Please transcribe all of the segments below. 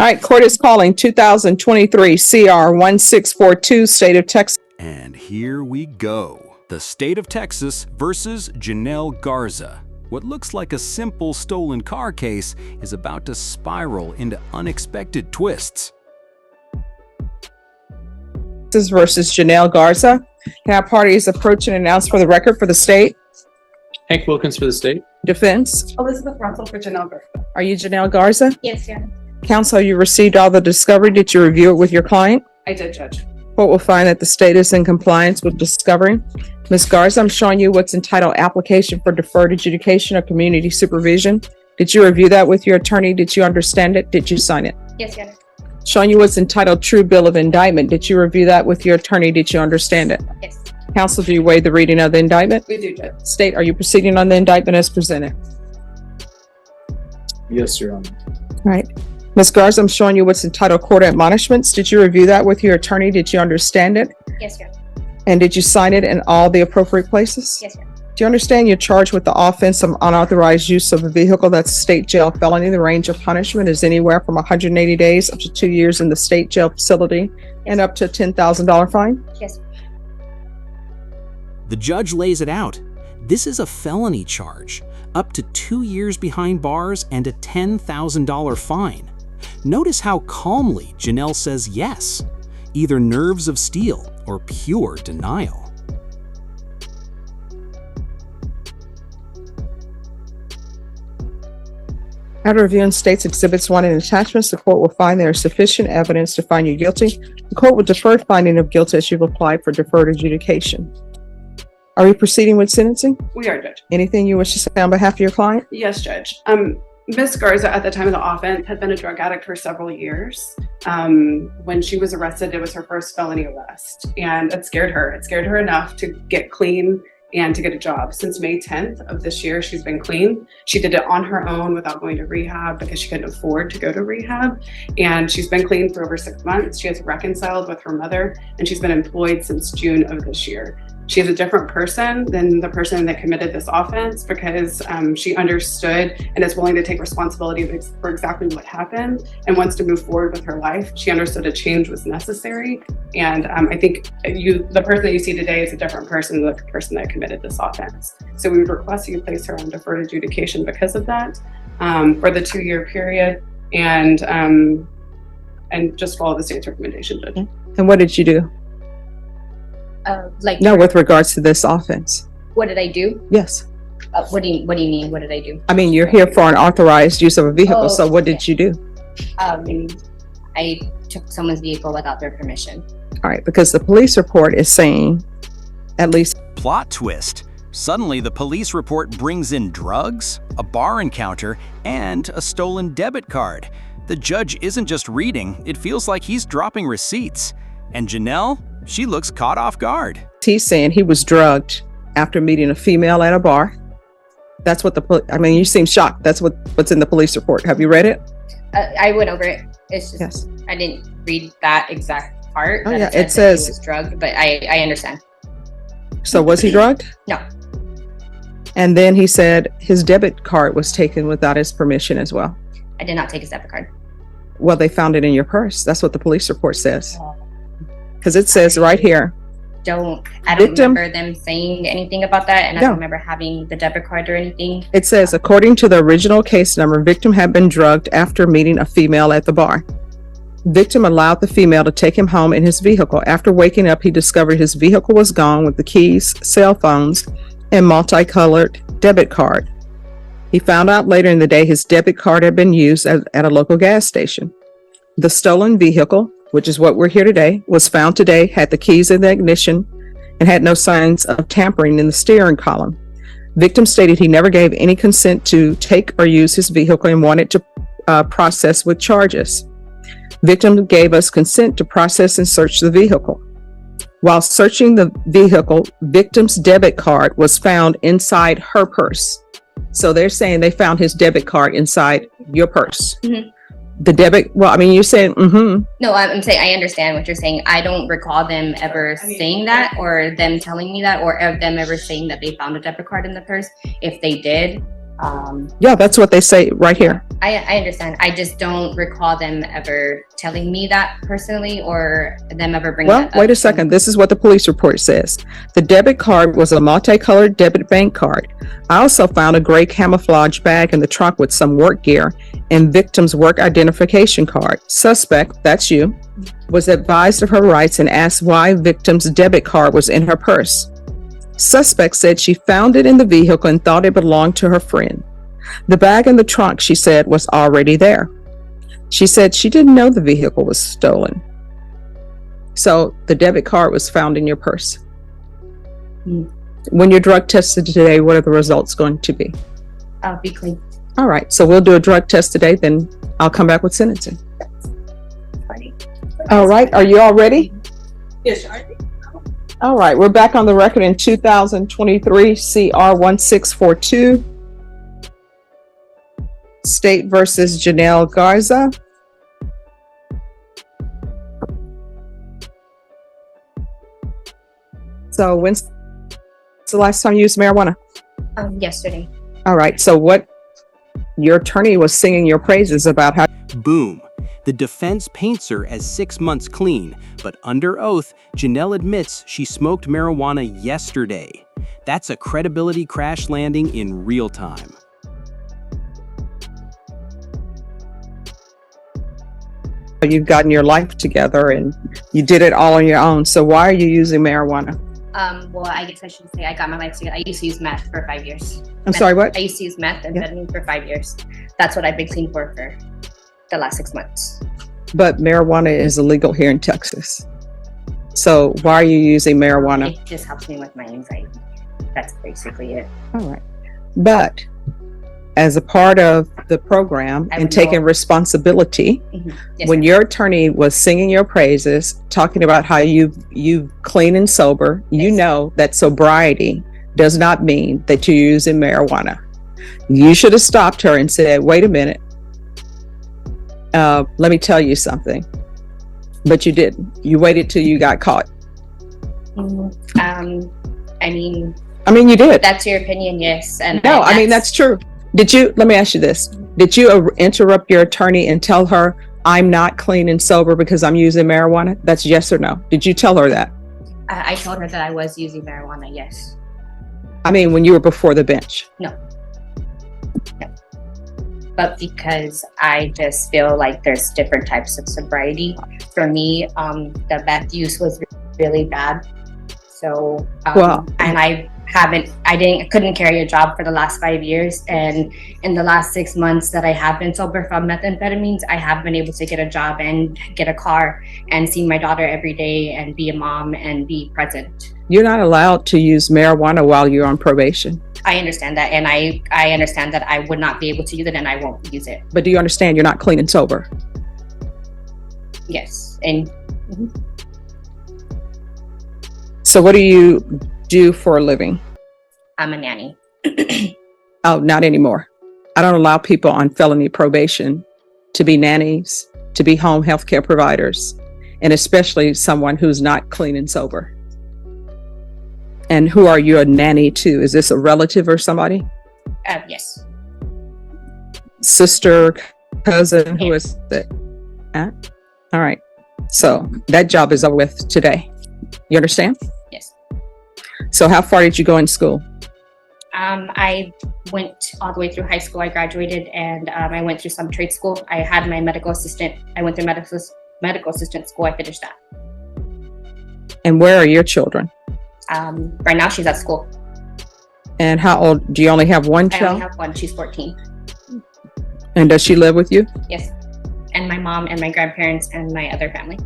All right, court is calling 2023 CR 1642, State of Texas. And here we go. The State of Texas versus Janelle Garza. What looks like a simple stolen car case is about to spiral into unexpected twists. Texas versus Janelle Garza. Can our parties approach and announce for the record for the state? Hank Wilkins for the state. Defense. Elizabeth Russell for Janelle Garza. Are you Janelle Garza? Yes, yeah. Counsel, you received all the discovery. Did you review it with your client? I did, Judge. Court will find that the state is in compliance with discovery. Ms. Garza, I'm showing you what's entitled Application for Deferred Adjudication or Community Supervision. Did you review that with your attorney? Did you understand it? Did you sign it? Yes, yeah. Showing you what's entitled True Bill of Indictment. Did you review that with your attorney? Did you understand it? Yes. Counsel, do you waive the reading of the indictment? We do, Judge. State, are you proceeding on the indictment as presented? Yes, Your Honor. All right. Ms. Garza, I'm showing you what's entitled Court Admonishments. Did you review that with your attorney? Did you understand it? Yes, yeah. And did you sign it in all the appropriate places? Yes, yeah. Do you understand you're charged with the offense of unauthorized use of a vehicle? That's a state jail felony. The range of punishment is anywhere from 180 days up to 2 years in the state jail facility and up to a $10,000 fine. Yes. The judge lays it out. This is a felony charge, up to 2 years behind bars and a $10,000 fine. Notice how calmly Janelle says yes, either nerves of steel or pure denial. After reviewing state's exhibits 1 and attachments, the court will find there is sufficient evidence to find you guilty. The court will defer finding of guilt as you've applied for deferred adjudication. Are we proceeding with sentencing? We are, Judge. Anything you wish to say on behalf of your client? Yes, Judge. Ms. Garza, at the time of the offense, had been a drug addict for several years. When she was arrested, it was her first felony arrest, and it scared her. It scared her enough to get clean and to get a job. Since May 10th of this year, she's been clean. She did it on her own without going to rehab because she couldn't afford to go to rehab. And she's been clean for over 6 months. She has reconciled with her mother, and she's been employed since June of this year. She is a different person than the person that committed this offense because she understood and is willing to take responsibility for exactly what happened and wants to move forward with her life. She understood a change was necessary. And I think the person that you see today is a different person than the person that committed this offense. So we would request that you place her on deferred adjudication because of that for the 2-year period and just follow the state's recommendation, Judge. And what did you do? No, with regards to this offense. What did I do? Yes. What do you mean? What did I do? I mean, you're here for an authorized use of a vehicle. So what did you do? I took someone's vehicle without their permission. All right, because the police report is saying at least. Plot twist. Suddenly, the police report brings in drugs, a bar encounter, and a stolen debit card. The judge isn't just reading, it feels like he's dropping receipts. And Janelle? She looks caught off guard. He's saying he was drugged after meeting a female at a bar. That's what you seem shocked. That's what's in the police report. Have you read it? I went over it. It's just, yes. I didn't read that exact part. Oh, yeah, it says he was drugged, but I understand. So was he drugged? No. And then he said his debit card was taken without his permission as well. I did not take his debit card. Well, they found it in your purse. That's what the police report says. Because it says right here. I don't remember them saying anything about that, and I don't remember having the debit card or anything. It says, according to the original case number, victim had been drugged after meeting a female at the bar. Victim allowed the female to take him home in his vehicle. After waking up, he discovered his vehicle was gone with the keys, cell phones, and multicolored debit card. He found out later in the day his debit card had been used at a local gas station. The stolen vehicle, which is what we're here today, was found today, had the keys in the ignition, and had no signs of tampering in the steering column. Victim stated he never gave any consent to take or use his vehicle and wanted to process with charges. Victim gave us consent to process and search the vehicle. While searching the vehicle, victim's debit card was found inside her purse. So they're saying they found his debit card inside your purse. Mm-hmm. The debit, you're saying, No, I'm saying I understand what you're saying. I don't recall them ever saying that or them telling me that or them ever saying that they found a debit card in the purse. If they did, Yeah, that's what they say right here. I understand. I just don't recall them ever telling me that personally, or them ever bringing Well, that up. wait a second. This is what the police report says. The debit card was a multicolored debit bank card. I also found a gray camouflage bag in the trunk with some work gear and victim's work identification card. Suspect, that's you, was advised of her rights and asked why victim's debit card was in her purse. Suspect said she found it in the vehicle and thought it belonged to her friend. The bag in the trunk, she said, was already there. She said she didn't know the vehicle was stolen. So the debit card was found in your purse. When you're drug tested today, what are the results going to be? I'll be clean. All right, so we'll do a drug test today, then I'll come back with sentencing. All right, are you all ready? Yes. All right, we're back on the record in 2023 CR 1642. State versus Janelle Garza. So when's the last time you used marijuana? Yesterday. All right, so what your attorney was singing your praises about how. Boom. The defense paints her as 6 months clean, but under oath, Janelle admits she smoked marijuana yesterday. That's a credibility crash landing in real time. You've gotten your life together and you did it all on your own. So why are you using marijuana? Well, I guess I should say I got my life together. I used to use meth for 5 years. I'm sorry, what? I used to use meth and amphetamine for 5 years. That's what I've been clean for the last 6 months. But marijuana is illegal here in Texas. So why are you using marijuana? It just helps me with my anxiety. That's basically it. All right. But as a part of the program and taking responsibility, Yes, when ma'am. your attorney was singing your praises, talking about how you clean and sober, you Yes. know that sobriety does not mean that you're using marijuana. You should have stopped her and said, wait a minute, let me tell you something. But you didn't. You waited till you got caught. I mean, you did. that's your opinion, yes. And No, that's true. Let me ask you this. Did you interrupt your attorney and tell her, I'm not clean and sober because I'm using marijuana? That's yes or no. Did you tell her that? I told her that I was using marijuana, yes. I mean, when you were before the bench. No. But because I just feel like there's different types of sobriety. For me, the meth use was really bad. So, and I couldn't carry a job for the last 5 years. And in the last 6 months that I have been sober from methamphetamines, I have been able to get a job and get a car and see my daughter every day and be a mom and be present. You're not allowed to use marijuana while you're on probation. I understand that. And I understand that I would not be able to use it and I won't use it. But do you understand you're not clean and sober? Yes. And So what do you do for a living? I'm a nanny. Oh, not anymore. I don't allow people on felony probation to be nannies, to be home health care providers, and especially someone who's not clean and sober. And who are you a nanny to? Is this a relative or somebody? Yes. Sister, cousin, who is it? Aunt? All right. So that job is over with today. You understand? Yes. So how far did you go in school? I went all the way through high school. I graduated and I went through some trade school. I had my medical assistant. I went through medical assistant school. I finished that. And where are your children? Right now she's at school. And how old? Do you only have one I child? only have one. She's 14. And does she live with you? Yes. And my mom and my grandparents and my other family.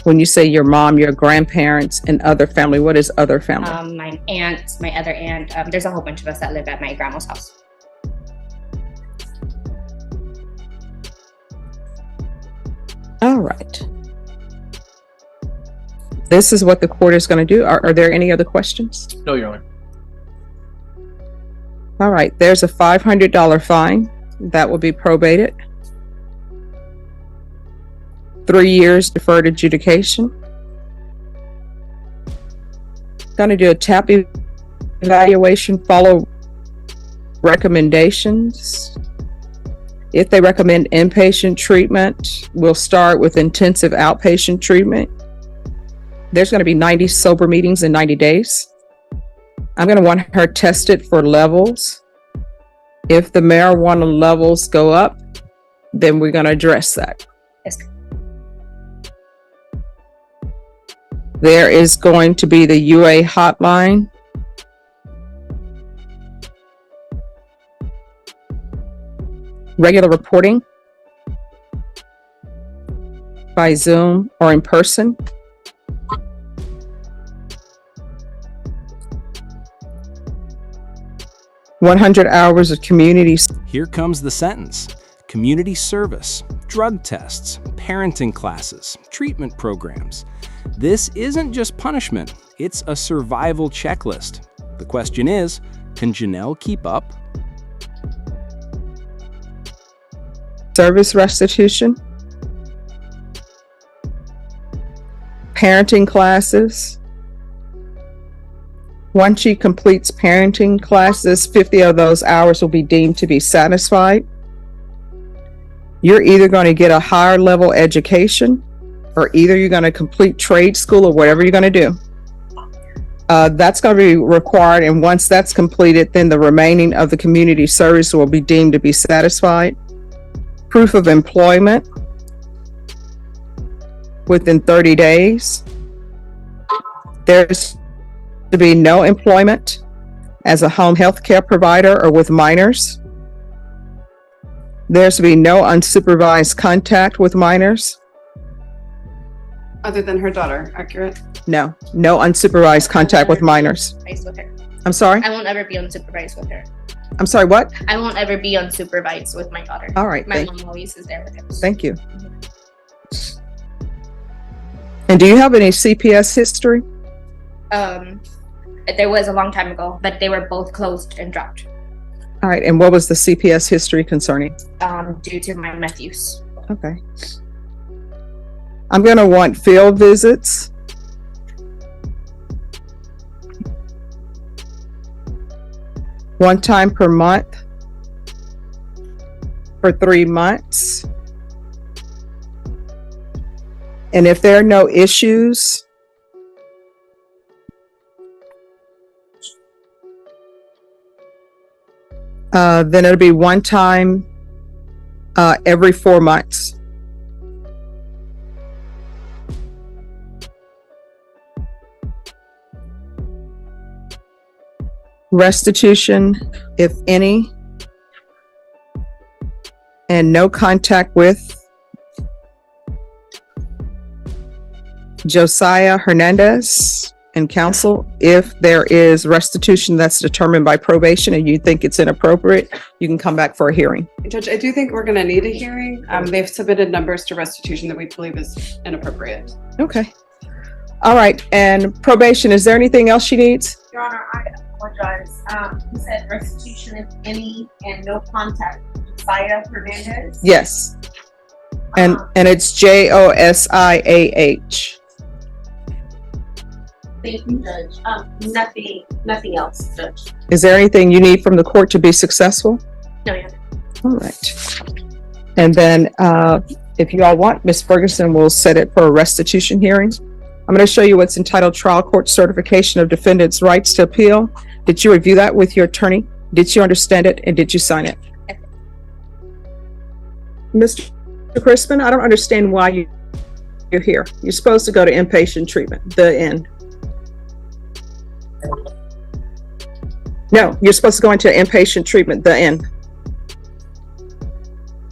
When you say your mom, your grandparents, and other family, what is other family? My aunt, my other aunt. There's a whole bunch of us that live at my grandma's house. All right. This is what the court is going to do. Are there any other questions? No, Your Honor. All right. There's a $500 fine that will be probated. 3 years deferred adjudication. Going to do a TAP evaluation followed Recommendations. If they recommend inpatient treatment, we'll start with intensive outpatient treatment. There's going to be 90 sober meetings in 90 days. I'm going to want her tested for levels. If the marijuana levels go up, then we're going to address that. Yes. There is going to be the UA hotline. Regular reporting by Zoom or in person. $100 hours of community. Here comes the sentence. Community service, drug tests, parenting classes, treatment programs. This isn't just punishment, it's a survival checklist. The question is, can Janelle keep up? Service restitution. Parenting classes. Once she completes parenting classes, 50 of those hours will be deemed to be satisfied. You're either going to get a higher level education, or either you're going to complete trade school or whatever you're going to do. That's going to be required, and once that's completed, then the remaining of the community service will be deemed to be satisfied. Proof of employment within 30 days. There's to be no employment as a home health care provider or with minors. There's to be no unsupervised contact with minors. Other than her daughter, accurate? No unsupervised contact with minors. With her. I'm sorry? I won't ever be unsupervised with her. I'm sorry, what? I won't ever be unsupervised with my daughter. All right, My mom always is there with her. thank you. And do you have any CPS history? There was a long time ago, but they were both closed and dropped. All right, and what was the CPS history concerning? Due to my meth use. Okay. I'm going to want field visits. One time per month for 3 months. And if there are no issues, then it'll be one time every 4 months. Restitution, if any, and no contact with Josiah Hernandez and counsel. If there is restitution that's determined by probation and you think it's inappropriate, you can come back for a hearing. Judge, I do think we're going to need a hearing. They've submitted numbers to restitution that we believe is inappropriate. Okay. All right. And probation, is there anything else she needs? Your Honor, I apologize. You said restitution, if any, and no contact. Josiah Hernandez? Yes. And it's Josiah. Thank you, Judge. Nothing else, Judge. Is there anything you need from the court to be successful? No, yeah. All right. And then if you all want, Ms. Ferguson will set it for a restitution hearing. I'm going to show you what's entitled Trial Court Certification of Defendant's Rights to Appeal. Did you review that with your attorney? Did you understand it, and did you sign it? Mr. Crispin, I don't understand why you're here. You're supposed to go to inpatient treatment, the end. No, you're supposed to go into inpatient treatment, the end.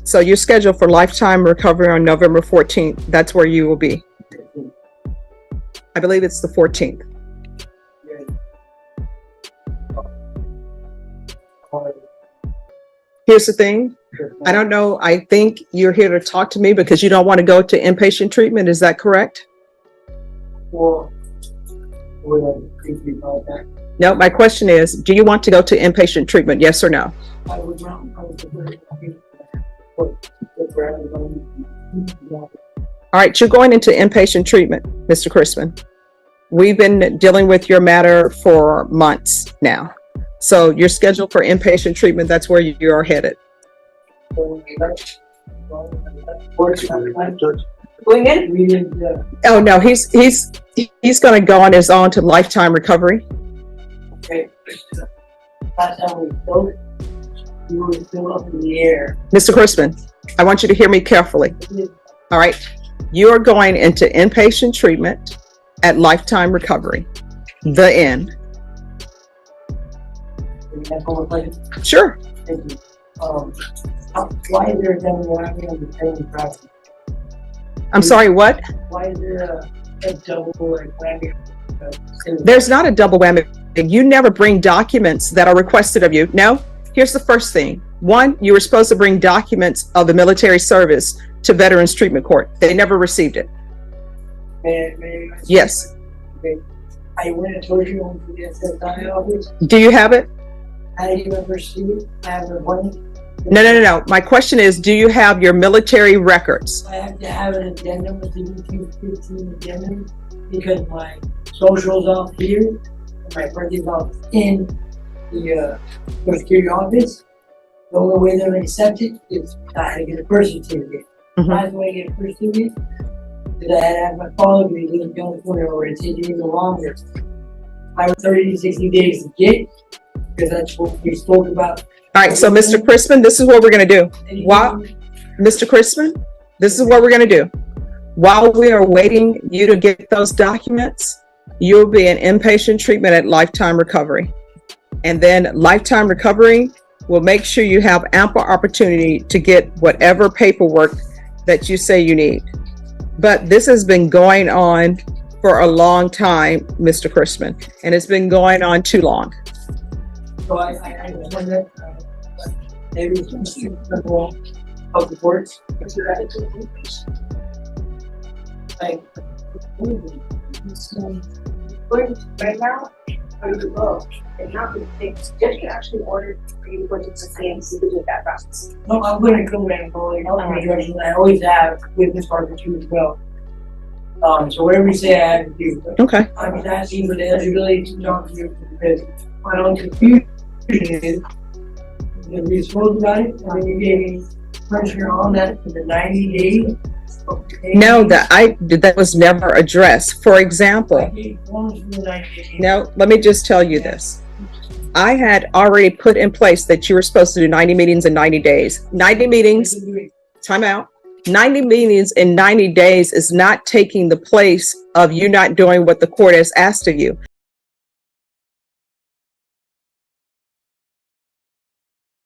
So you're scheduled for lifetime recovery on November 14th. That's where you will be. I believe it's the 14th. Here's the thing. I don't know. I think you're here to talk to me because you don't want to go to inpatient treatment. Is that correct? No, my question is, do you want to go to inpatient treatment? Yes or no? All right, you're going into inpatient treatment, Mr. Crispin. We've been dealing with your matter for months now. So you're scheduled for inpatient treatment. That's where you are headed. Going in? Oh, no, he's going to go on his own to lifetime recovery. Okay. Last time we spoke, you were still up in the air. Mr. Crispin, I want you to hear me carefully. All right. You are going into inpatient treatment at lifetime recovery. The end. Sure. Thank you. Why is there a double whammy on the same property? I'm sorry, what? Why is there a double whammy? There's not a double whammy. You never bring documents that are requested of you. No. Here's the first thing. One, you were supposed to bring documents of the military service to Veterans Treatment Court. They never received it. Yes. Okay. I went and told you on the SSI office. Do you have it? I didn't even receive it. I have a money. No. My question is, do you have your military records? I have to have an addendum with the U215 addendum because my social's off here and my birthday's off in the Social Security office. The only way they're gonna accept it is I had to get a birth certificate. That's why I get a birth certificate. Because I had to have my father be living in California or it'd take even longer. I have 30 to 60 days to get because that's what we spoke about. All right, so Mr. Crispin, this is what we're going to do. While, Mr. Crispin, this is what we're going to do. While we are waiting you to get those documents, you'll be in inpatient treatment at lifetime recovery. And then lifetime recovery will make sure you have ample opportunity to get whatever paperwork that you say you need. But this has been going on for a long time, Mr. Crispin, and it's been going on too long. So I was wondering, maybe some simple of the words. Like, Right now, I'm the book, and now the things, judge can actually order for you to go to the CMC to do that process. no, I'm gonna go and go like health insurance, and I always have with this part too as well. So whatever you say, I have to do. Okay. I'm just asking for the eligibility to talk to you because my only confusion is that we spoke about it, and then you gave me pressure on that for the 90 days. No, that was never addressed. For I example, gave forms for the 90 days. no, let me just tell you this. I had already put in place that you were supposed to do 90 meetings in 90 days. 90 meetings, time out. 90 meetings in 90 days is not taking the place of you not doing what the court has asked of you.